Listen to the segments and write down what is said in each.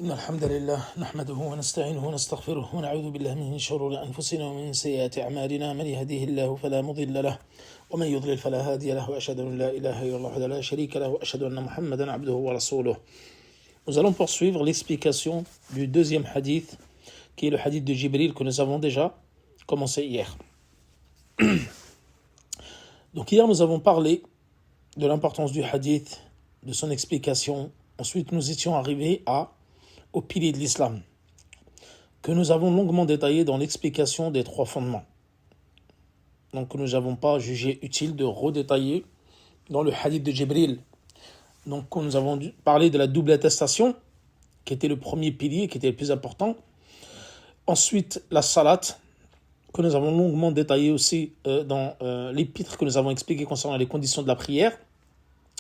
إن الحمد لله نحمده ونستعينه ونستغفره ونعوذ بالله من شرور أنفسنا ومن سيئات أعمالنا من يهديه الله فلا مضل له ومن يضلل فلا هادي له وأشهد أن لا إله إلا الله وحده لا شريك له وأشهد أن محمدا عبده ورسوله. Nous allons poursuivre l'explication du deuxième hadith qui est le hadith de Jibril que nous avons déjà commencé hier. Donc hier nous avons parlé de l'importance du hadith, de son explication. Ensuite nous étions arrivés au pilier de l'islam, que nous avons longuement détaillé dans l'explication des trois fondements. Donc nous n'avons pas jugé utile de redétailler dans le hadith de Jibril. Donc nous avons parlé de la double attestation, qui était le premier pilier, qui était le plus important. Ensuite, la salat, que nous avons longuement détaillé aussi dans l'épître que nous avons expliqué concernant les conditions de la prière.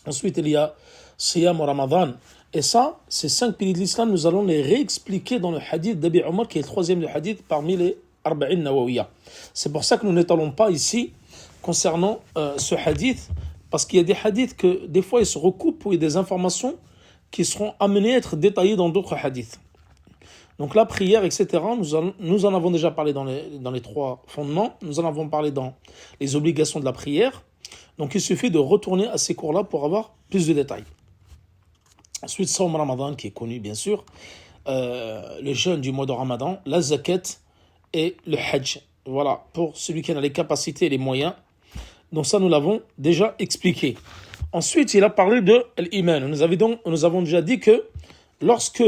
Ensuite, il y a Siyam au Ramadan. Et ça, ces 5 piliers de l'islam, nous allons les réexpliquer dans le hadith d'Abi Omar, qui est le troisième du hadith parmi les Arba'in Nawawiya. C'est pour ça que nous n'étalons pas ici concernant ce hadith, parce qu'il y a des hadiths que des fois ils se recoupent, où il y a des informations qui seront amenées à être détaillées dans d'autres hadiths. Donc la prière, etc., nous en avons déjà parlé dans les trois fondements, nous en avons parlé dans les obligations de la prière. Donc il suffit de retourner à ces cours-là pour avoir plus de détails. Ensuite, Sawm Ramadan, qui est connu bien sûr, le jeûne du mois de Ramadan, la zakat et le hajj. Voilà, pour celui qui a les capacités et les moyens. Donc ça, nous l'avons déjà expliqué. Ensuite, il a parlé de l'iman. Nous avons déjà dit que lorsque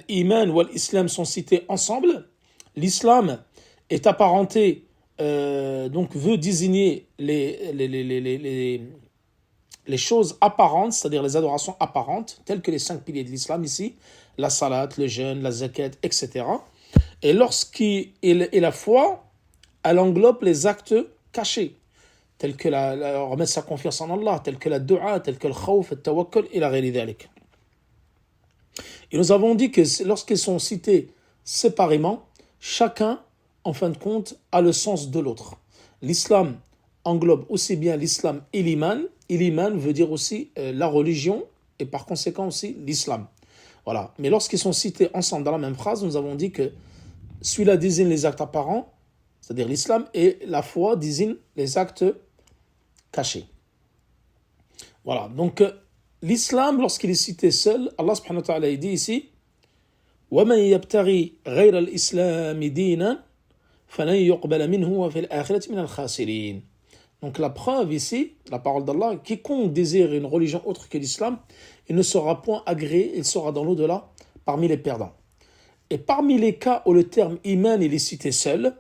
l'iman ou l'islam sont cités ensemble, l'islam est apparenté, donc veut désigner les choses apparentes, c'est-à-dire les adorations apparentes, telles que les 5 piliers de l'islam ici, la salat, le jeûne, la zakat, etc. Et la foi, elle englobe les actes cachés, tels que remettre sa confiance en Allah, tels que la dua, tels que le khawf, le tawakkul et la ghayri dhalik. Et nous avons dit que lorsqu'ils sont cités séparément, chacun, en fin de compte, a le sens de l'autre. L'islam englobe aussi bien l'islam et l'iman. Et l'iman veut dire aussi la religion et par conséquent aussi l'islam. Voilà. Mais lorsqu'ils sont cités ensemble dans la même phrase, nous avons dit que celui-là désigne les actes apparents, c'est-à-dire l'islam, et la foi désigne les actes cachés. Voilà. Donc l'islam, lorsqu'il est cité seul, Allah subhanahu wa ta'ala dit ici وَمَنْ يَبْتَغِي غَيْرَ الْإِسْلَامِ دِينًا فَلَنْ يُقْبَلَ مِنْهُ وَفِي الْآخِرَةِ مِنَ الْخَاسِرِينَ. Donc la preuve ici, la parole d'Allah, quiconque désire une religion autre que l'islam, il ne sera point agréé, il sera dans l'au-delà parmi les perdants. Et parmi les cas où le terme iman il est cité seul,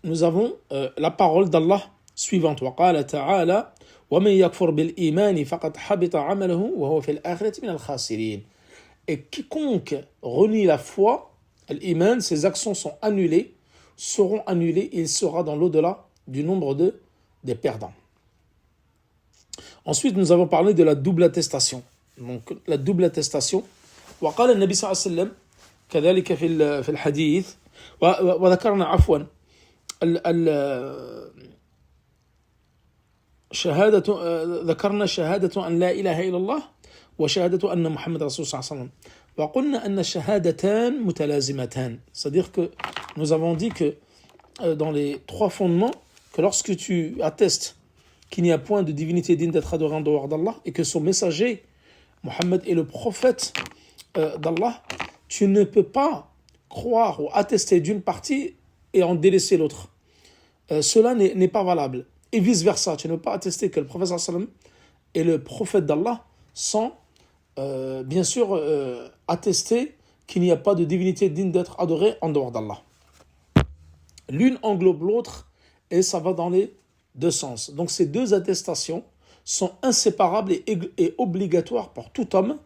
nous avons la parole d'Allah suivante. وَقَالَ تَعَالَى وَمَنْ يَكْفُرْ بِالْإِيمَانِ فَقَدْ حَبِطَ عَمَلُهُ وَهُوَ فِي الْآخِرَةِ مِنَ الْخَاسِرِينَ. Et quiconque renie la foi, l'iman, ses actions seront annulées et il sera dans l'au-delà du nombre des perdants. Ensuite, nous avons parlé de la double attestation. Donc, la double attestation. وقال النبي صلى الله عليه وسلم كذلك في الحديث وذكرنا عفوا ذكرنا شهادة أن لا إله إلا الله وشهادة أن محمد رسول الله صلى الله عليه وسلم وقلنا أن الشهادتان متلازمتان. C'est-à-dire que nous avons dit que dans les trois fondements, que lorsque tu attestes qu'il n'y a point de divinité digne d'être adorée en dehors d'Allah et que son messager, Mohammed, est le prophète d'Allah, tu ne peux pas croire ou attester d'une partie et en délaisser l'autre. Cela n'est pas valable. Et vice-versa, tu ne peux pas attester que le prophète sallam est le prophète d'Allah sans, bien sûr, attester qu'il n'y a pas de divinité digne d'être adorée en dehors d'Allah. L'une englobe l'autre et ça va dans les deux sens. Donc ces deux attestations sont inséparables et obligatoires pour tout homme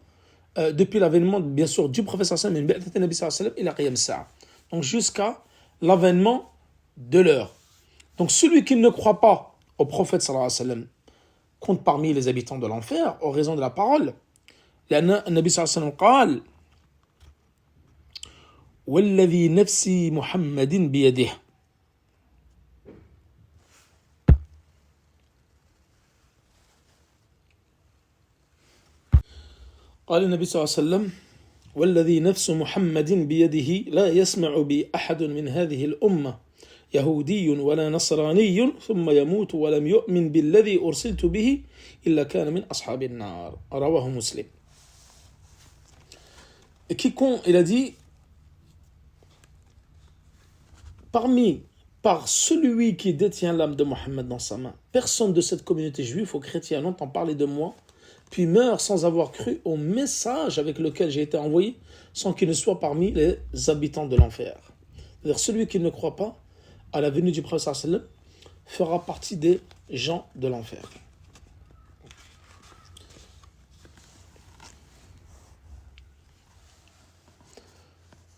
depuis l'avènement, bien sûr, du prophète sallam et la qiyam sa'a. Donc jusqu'à l'avènement de l'heure. Donc celui qui ne croit pas au prophète sallallahu alayhi wa sallam compte parmi les habitants de l'enfer en raison de la parole. النبي صلى الله عليه وسلم قال والذي نفسي محمد بيده قال النبي صلى الله عليه وسلم والذي نفس محمد بيده لا يسمع بي أحد من هذه الأمة يهودي ولا نصراني ثم يموت ولم يؤمن بالذي أرسلت به إلا كان من أصحاب النار رواه مسلم. Et quiconque, il a dit, par celui qui détient l'âme de Mohammed dans sa main, personne de cette communauté juive ou chrétienne n'entend parler de moi, puis meurt sans avoir cru au message avec lequel j'ai été envoyé, sans qu'il ne soit parmi les habitants de l'enfer. C'est-à-dire, celui qui ne croit pas à la venue du prophète sallallahu alayhi wa sallam fera partie des gens de l'enfer.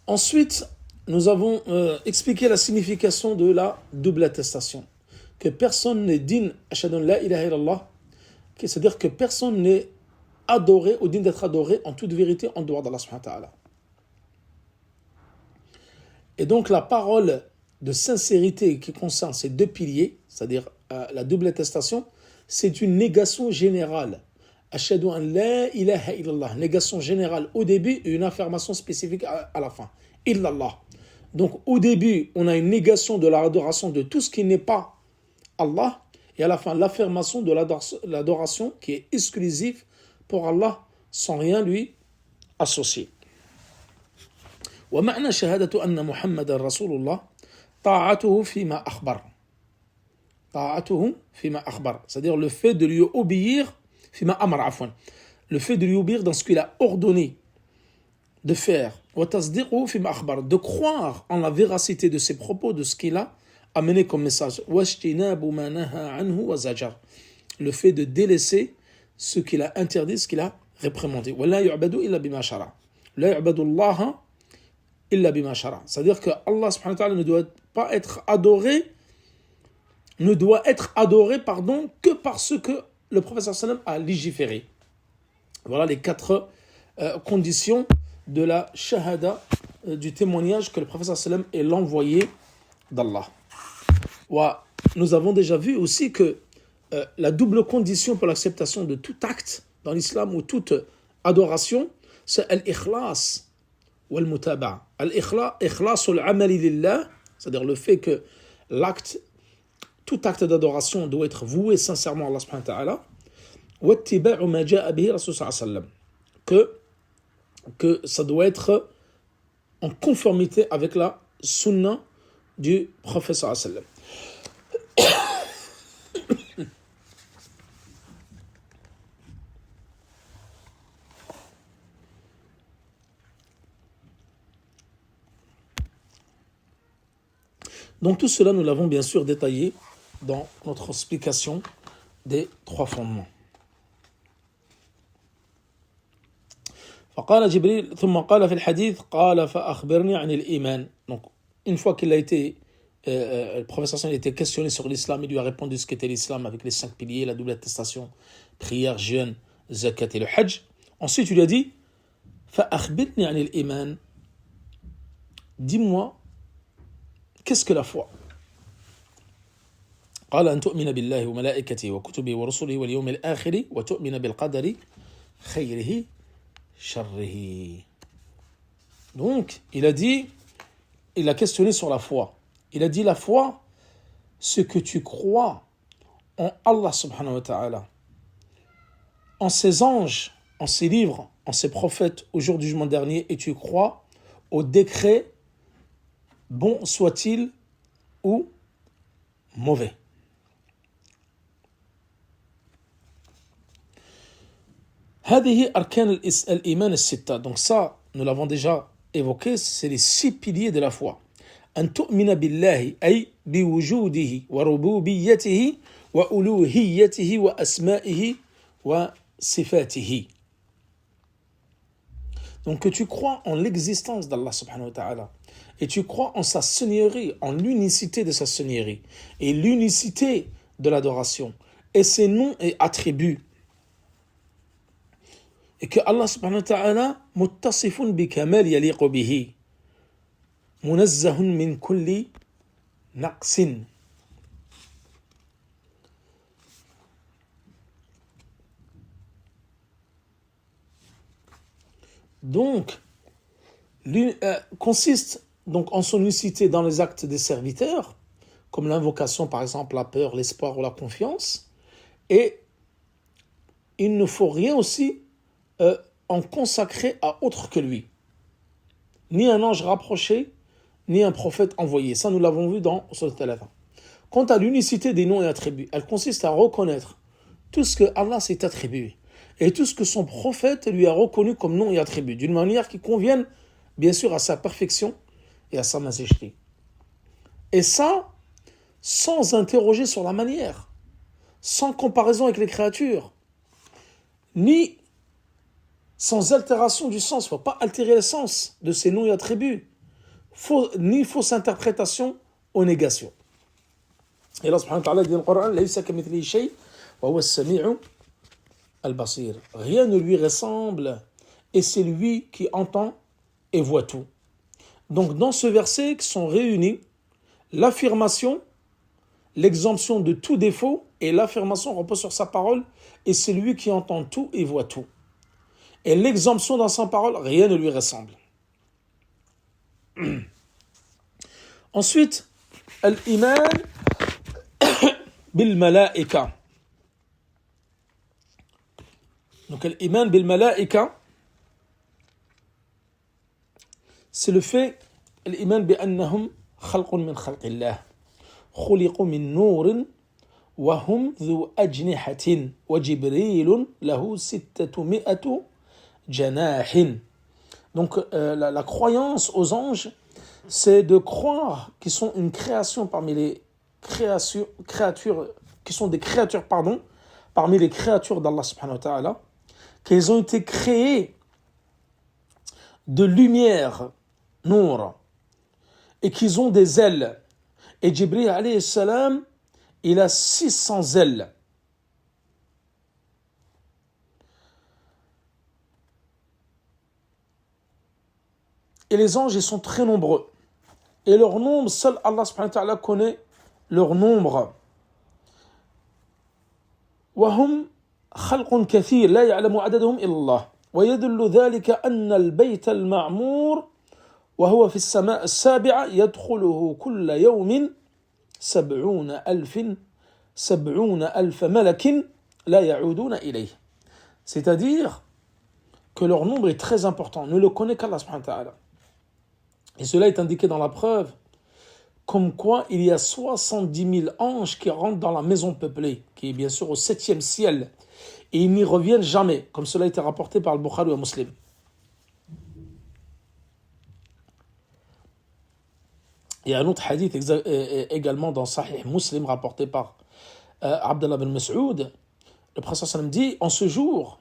Ensuite, nous avons expliqué la signification de la double attestation. Que personne n'est digne, ashhadu an la ilaha illallah, c'est-à-dire que personne n'est adoré ou digne d'être adoré en toute vérité en dehors d'Allah subhanahu wa ta'ala. Et donc la parole de sincérité qui concerne ces deux piliers, c'est-à-dire la double attestation, c'est une négation générale. Ashhadu an la ilaha illallah, négation générale au début et une affirmation spécifique à la fin. Illallah. Donc au début, on a une négation de l'adoration de tout ce qui n'est pas Allah, et à la fin, l'affirmation de l'adoration qui est exclusive pour Allah sans rien lui associer. ومعنى شهادة أن محمد رسول الله طاعته فيما أخبر. طاعته فيما أخبر. C'est-à-dire le fait de lui obéir فيما أمر عفوا. Le fait de lui obéir dans ce qu'il a ordonné de faire. وتصديقه فيما أخبر. De croire en la véracité de ses propos, de ce qu'il a amené comme message. واجتناب ما نهى عنه وزجر. Le fait de délaisser ce qu'il a interdit, ce qu'il a réprimandé. ولا يعبد إلا بما شرع. لا يعبد الله إلا بما شرع. C'est-à-dire que Allah subhanahu wa ta'ala ne doit être adoré que parce que le prophète sallallahu alayhi wa sallam a légiféré. Voilà les 4 conditions de la shahada, du témoignage que le prophète sallallahu alayhi wa sallam est l'envoyé d'Allah. Nous avons déjà vu aussi que la double condition pour l'acceptation de tout acte dans l'islam ou toute adoration, c'est al-ikhlas wal-mutaba'a. Al-ikhlas al-amali lillah, c'est-à-dire le fait que tout acte d'adoration doit être voué sincèrement à Allah subhanahu wa ta'ala. Wattiba'u ma ja'a bihi Rasul sallallahu alayhi wa sallam. Que ça doit être en conformité avec la sunna du prophète sallallahu alayhi wa sallam. Donc tout cela, nous l'avons bien sûr détaillé dans notre explication des 3 fondements. فقال جبريل ثم قال في الحديث قال فأخبرني عن الإيمان. Donc une fois qu'il a été le professeur a été questionné sur l'islam, il lui a répondu ce qu'était l'islam avec les 5 piliers, la double attestation, prière, jeûne, zakat et le hajj. Ensuite il lui a dit فأخبرني عن الإيمان. Dis-moi, qu'est-ce que la foi? قال أن تؤمن بالله وملائكته وكتبه ورسله واليوم الآخر وتؤمن بالقدر خيره شره. Donc, il a questionné sur la foi. Il a dit la foi, ce que tu crois en Allah subhanahu wa ta'ala, en ses anges, en ses livres, en ses prophètes au jour du jugement dernier, et tu crois au décret, bon soit-il ou mauvais. هذه أركان الإيمان الستة. Donc ça, nous l'avons déjà évoqué, c'est les 6 piliers de la foi. أن تؤمن بالله أي بوجوده وربوبيته وألوهيته وأسمائه وصفاته. Donc que tu crois en l'existence d'Allah subhanahu wa ta'ala et tu crois en sa seigneurie, en l'unicité de sa seigneurie et l'unicité de l'adoration et ses noms et attributs. Et que Allah subhanahu wa ta'ala muttasifun bi kamal yaliqu bihi munazzahun min kulli naqsin. Donc, consiste donc en son unicité dans les actes des serviteurs, comme l'invocation par exemple, la peur, l'espoir ou la confiance, et il ne faut rien aussi en consacrer à autre que lui. Ni un ange rapproché, ni un prophète envoyé. Ça, nous l'avons vu dans Surat Al-Anfal. Quant à l'unicité des noms et attributs, elle consiste à reconnaître tout ce que Allah s'est attribué et tout ce que son prophète lui a reconnu comme nom et attribut, d'une manière qui convienne bien sûr à sa perfection et à sa majesté. Et ça, sans interroger sur la manière, sans comparaison avec les créatures, ni sans altération du sens. Il ne faut pas altérer le sens de ces noms et attributs, ni fausse interprétation ou négation. Et Allah subhanahu wa ta'ala dit dans le Coran, laysa kamithlihi shay wa huwa as-sami'u al-basir. Rien ne lui ressemble et c'est lui qui entend et voit tout. Donc dans ce verset sont réunis l'affirmation, l'exemption de tout défaut et l'affirmation repose sur sa parole et c'est lui qui entend tout et voit tout. Et l'exemption dans sa parole, rien ne lui ressemble. Ensuite, al-iman bil malaika. Donc l'iman bil malaika, c'est le fait l'iman bi annahum khalqun min khalqillah khuliqu min nurin wa hum dhu ajnihatin wa jibrilun lahu 600 janahin. Donc la croyance aux anges, c'est de croire qu'ils sont une création parmi les créatures qui sont des créatures parmi les créatures d'Allah subhanahu wa ta'ala, qu'ils ont été créés de lumière, nour, et qu'ils ont des ailes. Et Jibril alayhi salam, il a 600 ailes. Et les anges, ils sont très nombreux. Et leur nombre, seul Allah subhanahu wa ta'ala connaît leur nombre. وهم خلق كثير لا يعلم عددهم إلا الله ويدل ذلك أن البيت المعمور وهو في السماء السابعة يدخله كل يوم 70,000 ملك لا يعودون إليه. C'est-à-dire que leur nombre est très important, ne le connaît qu'Allah subhanahu wa ta'ala. Et cela est indiqué dans la preuve, comme quoi il y a 70 000 anges qui rentrent dans la maison peuplée, qui est bien sûr au 7e ciel, et ils n'y reviennent jamais, comme cela a été rapporté par le Bukhari ou Muslim. Il y a un autre hadith également dans Sahih Muslim rapporté par Abdallah bin Mas'ud. Le prophète sallam dit, en ce jour,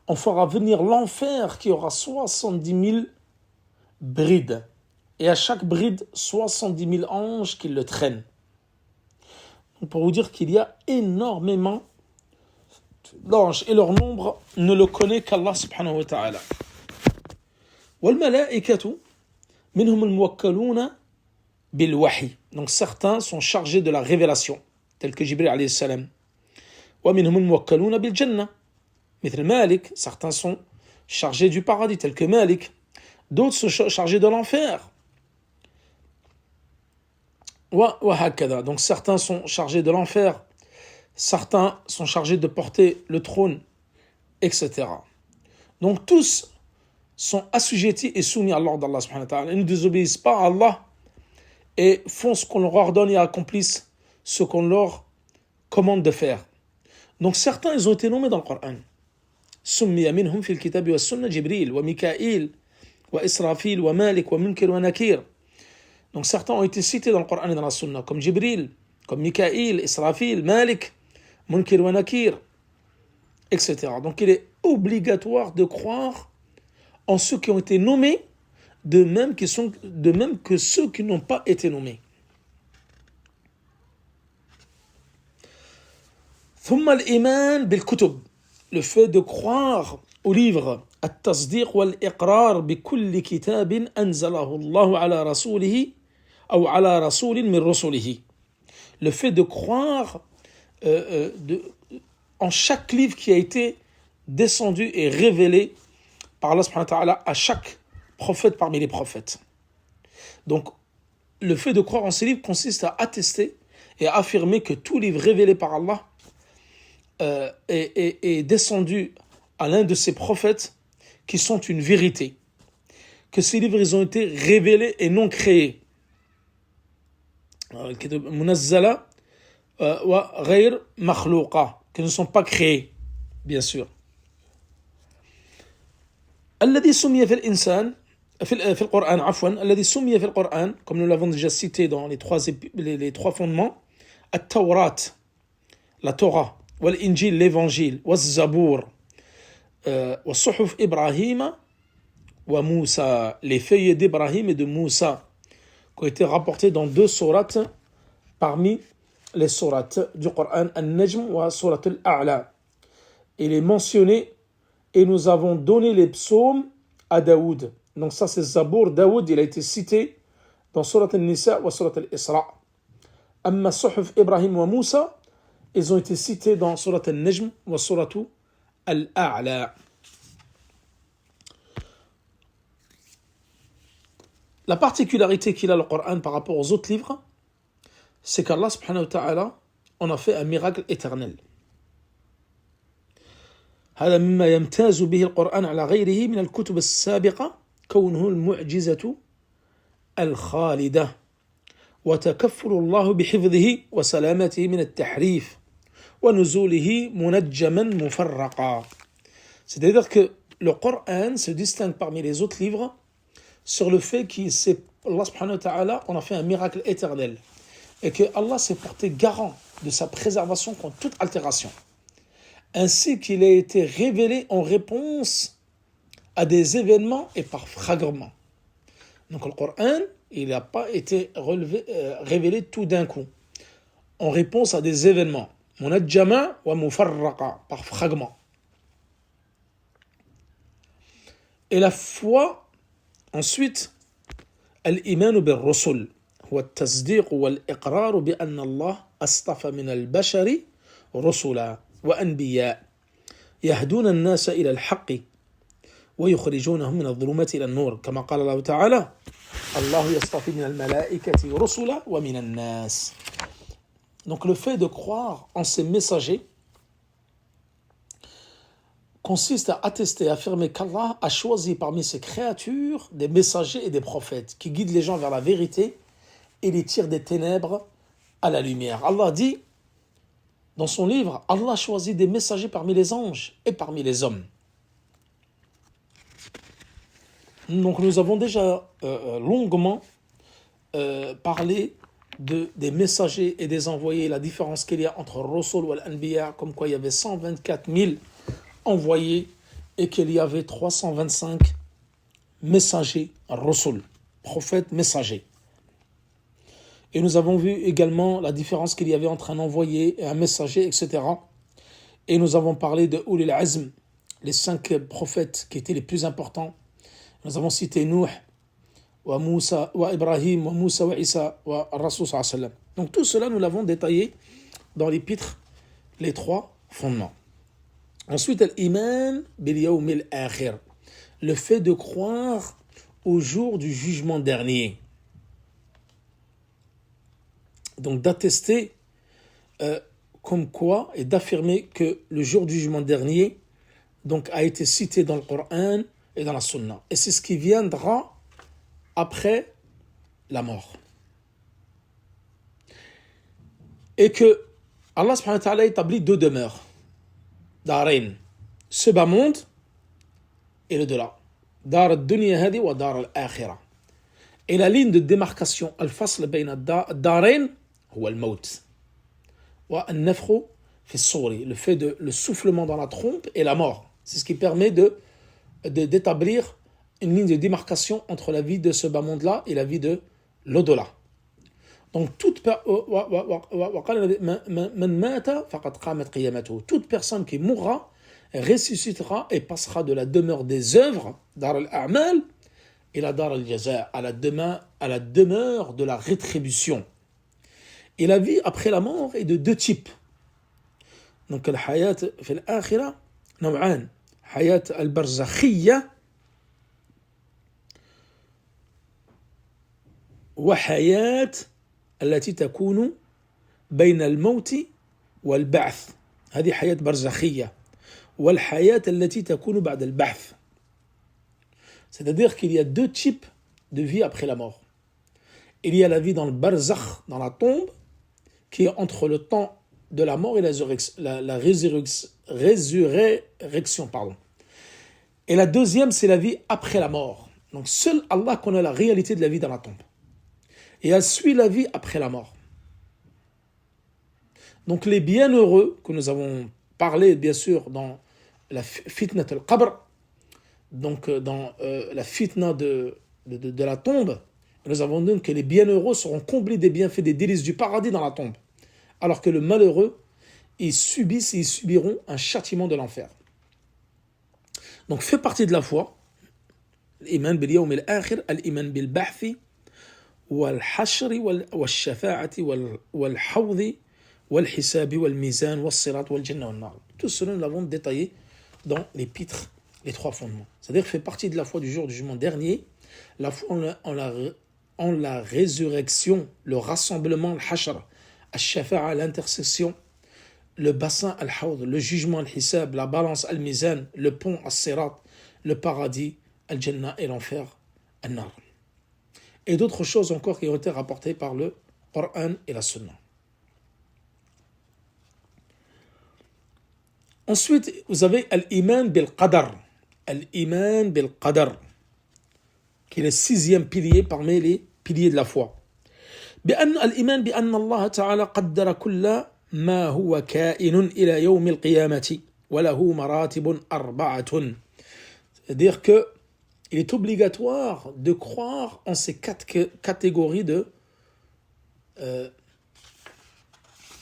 on fera venir l'enfer qui aura 70 000 brides. Et à chaque bride, 70 000 anges qui le traînent. Donc pour vous dire qu'il y a énormément d'anges. Et leur nombre ne le connaît qu'Allah subhanahu wa ta'ala. وَالْمَلَائِكَةُ مِنْهُمُ الْمُوَكَّلُونَ بِالْوَحِي. Donc certains sont chargés de la révélation, tels que Jibril alayhi salam. وَمِنْهُمُ الْمُوَكَّلُونَ بِالْجَنَّةِ مثل مالك. Certains sont chargés du paradis, tels que Malik. D'autres sont chargés de l'enfer. Donc certains sont chargés de l'enfer, certains sont chargés de porter le trône, etc. Donc tous sont assujettis et soumis à l'ordre d'Allah subhanahu wa ta'ala. Ils ne désobéissent pas à Allah et font ce qu'on leur ordonne et accomplissent ce qu'on leur commande de faire. Donc certains, ils ont été nommés dans le Coran. سمي منهم في الكتاب والسنة جبريل وميكائيل وإسرافيل ومالك ومنكر ونكير. Donc certains ont été cités dans le Coran et dans la Sunna, comme Jibril, comme Mikaïl, Israfil, Malik, Munkir wa Nakir, etc. Donc il est obligatoire de croire en ceux qui ont été nommés, de même que ceux qui n'ont pas été nommés. ثم الإيمان بالكتب. Le fait de croire aux livres. التصديق والإقرار بكل كتاب أنزله الله على رسوله أو على رسول من رسله. Le fait de croire en chaque livre qui a été descendu et révélé par Allah subhanahu wa ta'ala à chaque prophète parmi les prophètes. Donc, le fait de croire en ces livres consiste à attester et à affirmer que tout livre révélé par Allah est descendu à l'un de ses prophètes qui sont une vérité. Que ces livres, ils ont été révélés et non créés. Munazzala wa ghayr makhlouqa, qui ne sont pas créés, bien sûr. الذي سمي في الإنسان في القرآن عفوا الذي سمي في القرآن, comme nous l'avons déjà cité dans les trois fondements, التوراة, la Torah, والإنجيل, l'évangile, والزبور, والصحف إبراهيم وموسى, les feuillets d'Ibrahim et de Moussa, qui ont été rapportés dans 2 sourates parmi les sourates du Coran, An-Najm wa Surat Al-A'la. Il est mentionné, et nous avons donné les psaumes à Daoud. Donc ça c'est Zabour, Daoud, il a été cité dans Surat Al-Nisa wa Surat Al-Isra. Amma Suhuf Ibrahim wa Moussa, ils ont été cités dans Surat Al-Najm wa Surat Al-A'la. La particularité qu'il a le Coran par rapport aux autres livres, c'est qu'Allah subhanahu wa ta'ala en a fait un miracle éternel. هذا مما يمتاز به القرآن على غيره من الكتب السابقة كونه المعجزة الخالدة وتكفل الله بحفظه وسلامته من التحريف ونزوله منجما مفرقا. C'est-à-dire que le Coran se distingue parmi les autres livres sur le fait qu'Allah subhanahu wa ta'ala en a fait un miracle éternel et que Allah s'est porté garant de sa préservation contre toute altération, ainsi qu'il a été révélé en réponse à des événements et par fragments. Donc le Coran, il n'a pas été révélé tout d'un coup, en réponse à des événements, munajjama wa mufarraqa, par fragments. Et la foi, ensuite, الإيمان بالرسل هو التصديق والإقرار بأن الله أصطفى من البشر رسلا وأنبياء يهدون الناس إلى الحق ويخرجونهم من الظلمات إلى النور كما قال الله تعالى الله يصطفي من الملائكة رسلا ومن الناس. Donc le fait de croire en ces messagers consiste à attester, à affirmer qu'Allah a choisi parmi ses créatures des messagers et des prophètes qui guident les gens vers la vérité et les tirent des ténèbres à la lumière. Allah dit dans son livre, Allah choisit des messagers parmi les anges et parmi les hommes. Donc nous avons déjà longuement parlé des messagers et des envoyés, la différence qu'il y a entre Rasul et l'Anbiya, comme quoi il y avait 124 000 envoyés et qu'il y avait 325 messagers, Rasul, prophètes messagers. Et nous avons vu également la différence qu'il y avait entre un envoyé et un messager, etc. Et nous avons parlé de Ulil Azm, les 5 prophètes qui étaient les plus importants. Nous avons cité Nuh, wa Moussa, wa Ibrahim, wa Moussa, wa Isa, wa Rasul sallallahu alayhi wa sallam. Donc tout cela, nous l'avons détaillé dans l'épître, les 3 fondements. Ensuite, l'iman bil yawm al-akhir, le fait de croire au jour du jugement dernier. Donc d'attester comme quoi et d'affirmer que le jour du jugement dernier donc a été cité dans le Coran et dans la Sunna. Et c'est ce qui viendra après la mort. Et que Allah subhanahu wa ta'ala établit 2 demeures. Darain, ce bas monde et le delà. Dar al-dunya hadi wa dar al-akhirah. Et la ligne de démarcation, al-fasl bayna ad-darain, huwa al-maut. Wa an-nafkhu fi as-suri, le fait de le soufflement dans la trompe et la mort. C'est ce qui permet d'établir une ligne de démarcation entre la vie de ce bas monde-là et la vie de l'au-delà. Donc toute personne qui mourra ressuscitera et passera de la demeure des œuvres, dar al-a'mal, et la dar al-jaza, à la demeure de la rétribution. Et la vie après la mort est de 2 types. Donc al-hayat fi al-akhirah naw'an, hayat al-barzakhiyya وحياة التي تكون بين الموت والبعث. هذه حياة برزخية. والحياة التي تكون بعد البعث. C'est-à-dire qu'il y a deux types de vie après la mort. Il y a la vie dans le barzakh, dans la tombe, qui est entre le temps de la mort et la résurrection. Pardon. Et la deuxième, c'est la vie après la mort. Donc seul Allah connaît la réalité de la vie dans la tombe. Et elle suit la vie après la mort. Donc les bienheureux, que nous avons parlé bien sûr dans la fitna al-qabr, donc dans la fitna de la tombe, nous avons dit que les bienheureux seront comblés des bienfaits, des délices du paradis dans la tombe. Alors que le malheureux, ils subissent et ils subiront un châtiment de l'enfer. Donc fait partie de la foi, l'iman bil yawm al-akhir, l'iman bil ba'thi, wal hashri, wal shafa'ati, wal hawdi, wal hisabi, wal mizan, wal sirat, wal jannah, wal nar. Tout cela, nous l'avons détaillé dans l'épître, les trois fondements. C'est-à-dire fait partie de la foi du jour du jugement dernier, la foi en la résurrection, le rassemblement, le hashr, al-shafa'a, l'intercession, le bassin al-hawd, le jugement al-hisab, la balance al-mizan, le pont al-sirat, le paradis, al-jannah et l'enfer, al-nar. Et d'autres choses encore qui ont été rapportées par le Coran et la Sunna. Ensuite, vous avez al-iman bil-qadar. Al-iman bil-qadar, qui est le sixième pilier parmi les piliers de la foi. الإيمان بأن الله تعالى قدر كل ما هو كائن إلى يوم القيامة وله مراتب أربعة. C'est-à-dire que il est obligatoire de croire en ces quatre catégories de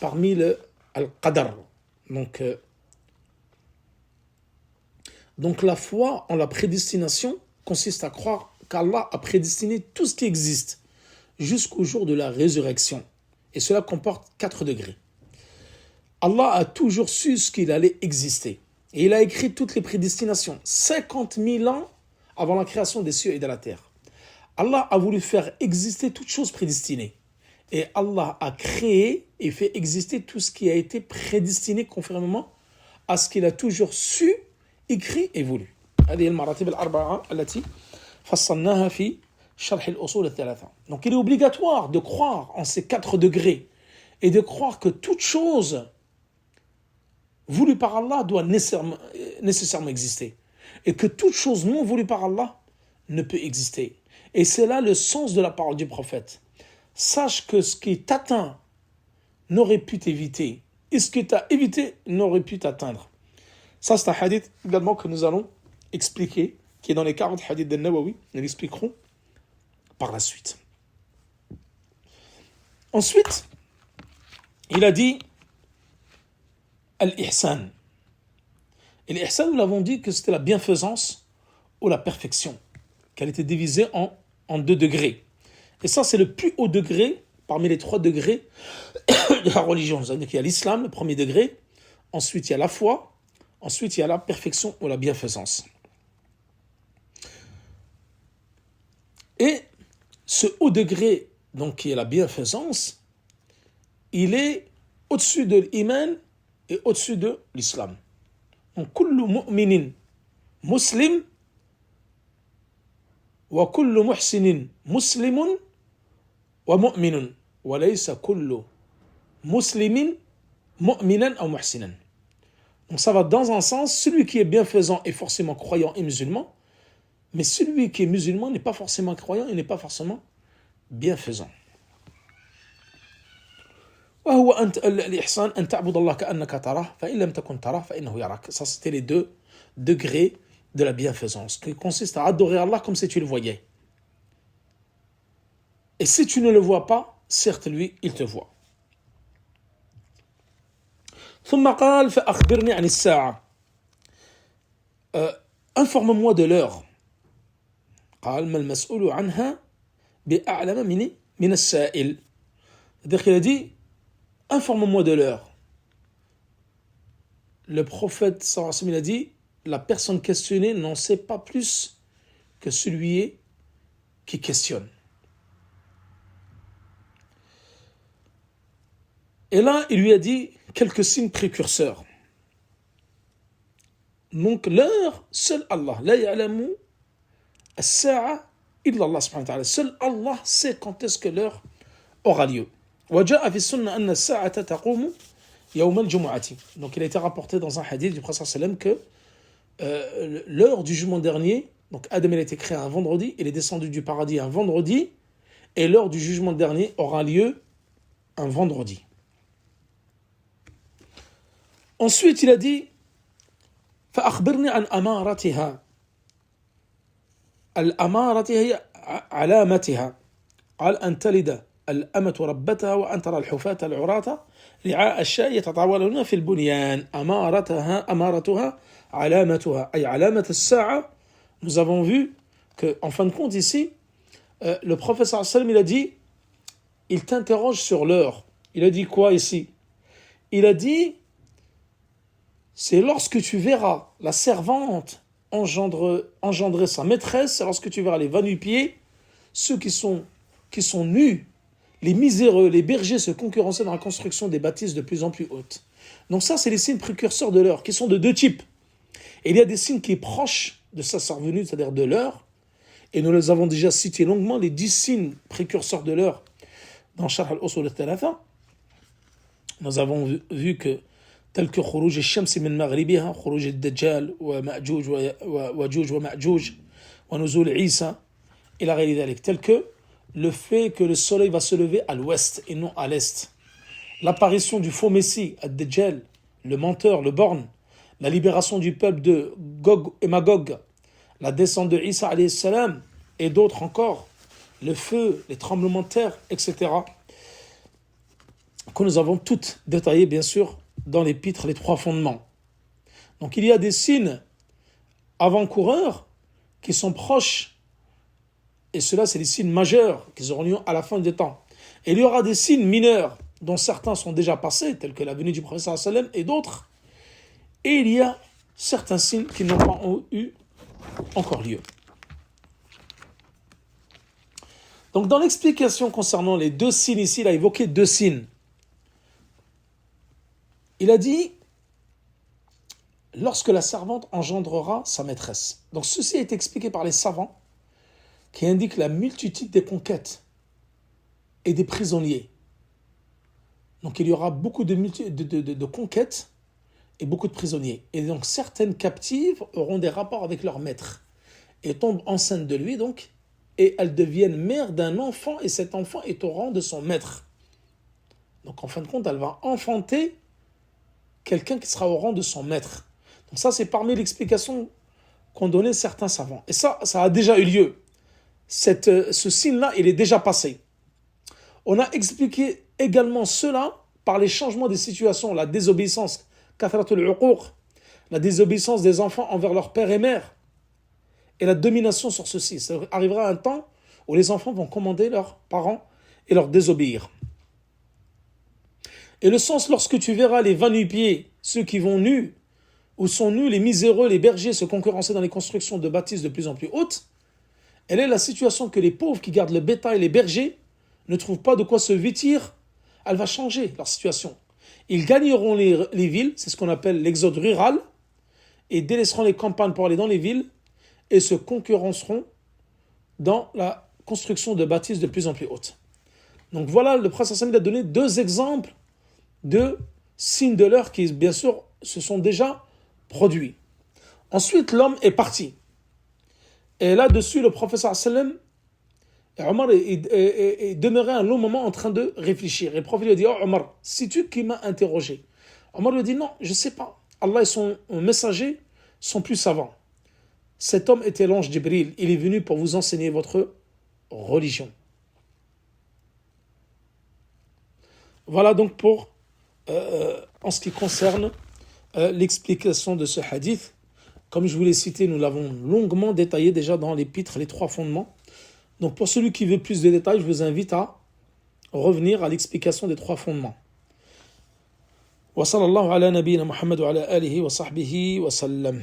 parmi le al-qadar. Donc la foi en la prédestination consiste à croire qu'Allah a prédestiné tout ce qui existe jusqu'au jour de la résurrection. Et cela comporte 4 degrés. Allah a toujours su ce qu'il allait exister. Et il a écrit toutes les prédestinations, 50 000 ans avant la création des cieux et de la terre. Allah a voulu faire exister toutes choses prédestinées. Et Allah a créé et fait exister tout ce qui a été prédestiné conformément à ce qu'il a toujours su, écrit et voulu. هذه المراتب الأربعة التي فصلناها في شرح الأصول الثلاثة. Donc il est obligatoire de croire en ces 4 degrés et de croire que toute chose voulue par Allah doit nécessairement exister et que toute chose non voulue par Allah ne peut exister. Et c'est là le sens de la parole du prophète. Sache que ce qui t'atteint n'aurait pu t'éviter et ce qui t'a évité n'aurait pu t'atteindre. Ça, c'est un hadith également que nous allons expliquer, qui est dans les 40 hadiths de Nawawi. Nous l'expliquerons par la suite. Ensuite, il a dit Al-Ihsan. Et l'Ihsan, nous l'avons dit que c'était la bienfaisance ou la perfection, qu'elle était divisée en 2 degrés. Et ça, c'est le plus haut degré parmi les 3 degrés de la religion. C'est-à-dire qu'il y a l'islam, le premier degré, ensuite il y a la foi, ensuite il y a la perfection ou la bienfaisance. Et ce haut degré, donc qui est la bienfaisance, il est au-dessus de l'iman et au-dessus de l'islam. Donc, kullu mu'minin muslim wa kullu muhsinin muslimun wa mu'minun wa laysa kullu muslimin mu'minan ou muhsinan. Donc ça va dans un sens, celui qui est bienfaisant est forcément croyant et musulman, mais celui qui est musulman n'est pas forcément croyant et n'est pas forcément bienfaisant. Ça, c'était les 2 degrés de la bienfaisance, qui consiste à adorer Allah comme si tu le voyais. Et si tu ne le vois pas, certes, lui, il te voit. ثم قال فأخبرني عن الساعة. Informe-moi de l'heure. قال ما المسؤول عنها بأعلم من السائل. C'est-à-dire qu'il a dit informe-moi de l'heure. Le prophète sallallahu alayhi wa sallam, il a dit la personne questionnée n'en sait pas plus que celui qui questionne. Et là, il lui a dit quelques signes précurseurs. Donc l'heure, seul Allah. La ya'lamu as-sa'a illa Allah subhanahu wa ta'ala. Seul Allah sait quand est-ce que l'heure aura lieu. وجاء في السنة أن الساعة تقوم يوم الجمعة. Donc il a été rapporté dans un hadith du prophète sallam que l'heure du jugement dernier, donc Adam il a été créé un vendredi, il est descendu du paradis un vendredi, et l'heure du jugement dernier aura lieu un vendredi. Ensuite il a dit فأخبرني عن أمارتها. الأمارة هي علامتها. قال أن تلد الأمة ربتها وأن ترى الحفاة العراة رعاء الشاء يتطاولون في البنيان. أمارتها علامتها أي علامة الساعة. Nous avons vu que, en fin de compte ici, le prophète sallallahu alayhi wa sallam, il a dit, il t'interroge sur l'heure. Il a dit quoi ici? Il a dit, c'est lorsque tu verras la servante engendrer sa maîtresse, c'est lorsque tu verras les va-nu-pieds, ceux qui sont nus, les miséreux, les bergers se concurrencer dans la construction des bâtisses de plus en plus hautes. Donc ça, c'est les signes précurseurs de l'heure, qui sont de deux types. Et il y a des signes qui sont proches de sa survenue, c'est-à-dire de l'heure, et nous les avons déjà cités longuement, les 10 signes précurseurs de l'heure dans Sharh al-Usul al-Thalatha. Nous avons vu que tel que خروج الشمس من مغربها خروج الدجال ومأجوج وجوج ومأجوج ونزول عيسى إلى غير ذلك, tel que le fait que le soleil va se lever à l'ouest et non à l'est, l'apparition du faux messie, ad-Dajjal, le menteur, le borgne, la libération du peuple de Gog et Magog, la descente de Isa alayhi salam et d'autres encore, le feu, les tremblements de terre, etc., que nous avons toutes détaillées bien sûr dans l'épître, les 3 fondements. Donc il y a des signes avant-coureurs qui sont proches, et cela c'est les signes majeurs qui auront lieu à la fin des temps. Et il y aura des signes mineurs dont certains sont déjà passés, tels que la venue du prophète sallallahu alayhi wa sallam et d'autres, et il y a certains signes qui n'ont pas eu encore lieu. Donc dans l'explication concernant les 2 signes ici, il a évoqué 2 signes. Il a dit, lorsque la servante engendrera sa maîtresse. Donc ceci est expliqué par les savants qui indiquent la multitude des conquêtes et des prisonniers. Donc il y aura beaucoup de conquêtes et beaucoup de prisonniers. Et donc certaines captives auront des rapports avec leur maître et tombent enceintes de lui, donc, et elles deviennent mères d'un enfant, et cet enfant est au rang de son maître. Donc en fin de compte, elle va enfanter quelqu'un qui sera au rang de son maître. Donc ça, c'est parmi l'explication qu'ont donné certains savants. Et ça a déjà eu lieu. Ce signe-là, il est déjà passé. On a expliqué également cela par les changements des situations, la désobéissance, kathratul uquq, la désobéissance des enfants envers leur père et mère, et la domination sur ceux-ci. Ça arrivera un temps où les enfants vont commander leurs parents et leur désobéir. Et le sens, lorsque tu verras les va-nu-pieds, ceux qui vont nus, ou sont nus, les miséreux, les bergers se concurrencer dans les constructions de bâtisses de plus en plus hautes, elle est la situation que les pauvres qui gardent le bétail, les bergers, ne trouvent pas de quoi se vêtir. Elle va changer leur situation. Ils gagneront les villes, c'est ce qu'on appelle l'exode rural, et délaisseront les campagnes pour aller dans les villes, et se concurrenceront dans la construction de bâtisses de plus en plus hautes. Donc voilà, le prophète sallallahu alayhi wa sallam a donné 2 exemples de signes de l'heure qui, bien sûr, se sont déjà produits. Ensuite, l'homme est parti. Et là-dessus, le prophète sallallahu alayhi wa sallam, Omar est demeuré un long moment en train de réfléchir. Et le prophète lui a dit, « Oh Omar, sais-tu qui m'a interrogé ?» Omar lui a dit, « Non, je ne sais pas. Allah et son messager sont plus savants. Cet homme était l'ange Jibril. Il est venu pour vous enseigner votre religion. » Voilà donc pour en ce qui concerne l'explication de ce hadith. Comme je vous l'ai cité, nous l'avons longuement détaillé déjà dans l'épître, les 3 fondements. Donc pour celui qui veut plus de détails, je vous invite à revenir à l'explication des 3 fondements. Wa sallallahu ala nabiyyina Muhammad wa ala alihi wa sahbihi wa sallam.